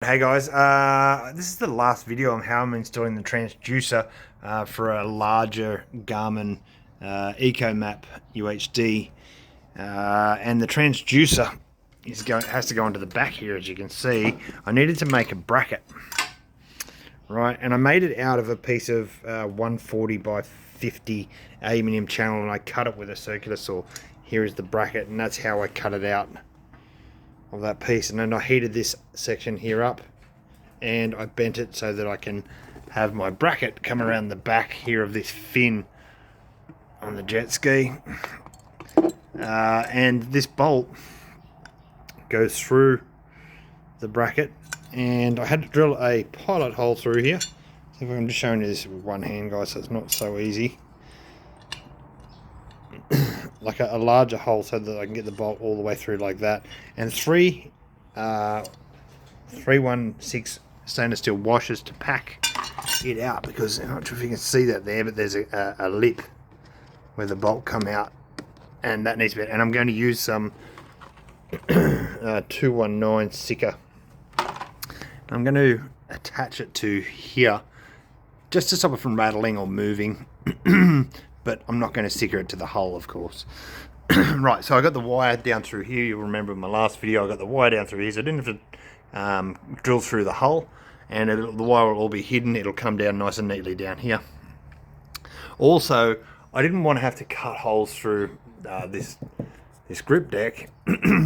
Hey guys, this is the last video on how I'm installing the transducer for a larger Garmin EcoMap UHD, and the transducer has to go onto the back here. As you can see, I needed to make a bracket, right? And I made it out of a piece of 140 by 50 aluminium channel, and I cut it with a circular saw. Here is the bracket, and that's how I cut it out of that piece. And then I heated this section here up and I bent it so that I can have my bracket come around the back here of this fin on the jet ski, and this bolt goes through the bracket, and I had to drill a pilot hole through here. So if I'm just showing you this with one hand, guys, so it's not so easy. Like a larger hole so that I can get the bolt all the way through like that, and 316 stainless steel washers to pack it out, because I'm not sure if you can see that there, but there's a lip where the bolt come out, and that needs to be, and I'm going to use some 219 sticker. I'm going to attach it to here just to stop it from rattling or moving. But I'm not going to sticker it to the hole, of course. Right, so I got the wire down through here. You'll remember in my last video I got the wire down through here, so I didn't have to drill through the hole, and the wire will all be hidden. It'll come down nice and neatly down here. Also, I didn't want to have to cut holes through this grip deck,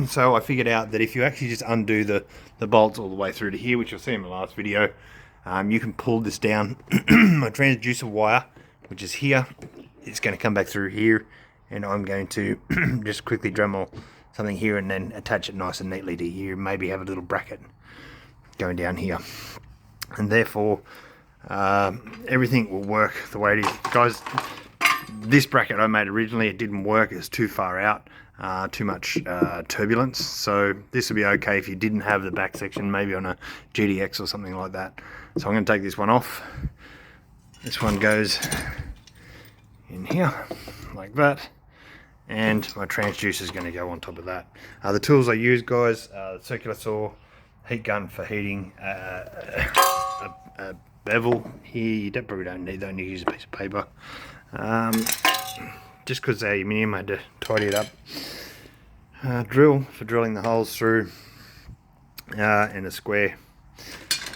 so I figured out that if you actually just undo the bolts all the way through to here, which you'll see in my last video, you can pull this down. My transducer wire, which is here, it's going to come back through here, and I'm going to just quickly Dremel something here and then attach it nice and neatly to here. Maybe have a little bracket going down here, and therefore everything will work the way it is. Guys, this bracket I made originally, it didn't work. It was too far out, too much turbulence, so this would be okay if you didn't have the back section, maybe on a GTX or something like that. So I'm going to take this one off. This one goes in here like that, and my transducer is going to go on top of that. The tools I use, guys, circular saw, heat gun for heating, a bevel here. You probably don't need that, you use a piece of paper, just because the aluminium, I had to tidy it up. Drill for drilling the holes through, and a square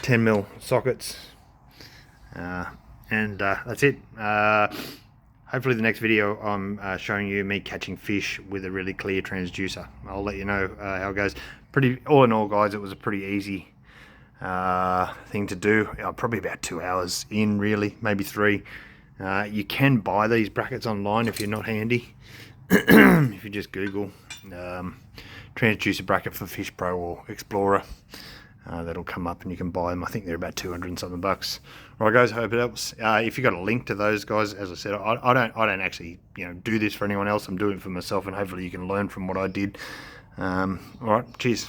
10mm sockets, and that's it. Hopefully the next video I'm showing you me catching fish with a really clear transducer. I'll let you know how it goes. All in all, guys, it was a pretty easy thing to do. Probably about 2 hours in, really, maybe 3. You can buy these brackets online if you're not handy. If you just Google transducer bracket for Fish Pro or Explorer, that'll come up and you can buy them. I think they're about 200 and something bucks. All right, guys, I hope it helps. If you got a link to those, guys, as I said, I don't actually do this for anyone else. I'm doing it for myself, and hopefully you can learn from what I did. All right, cheers.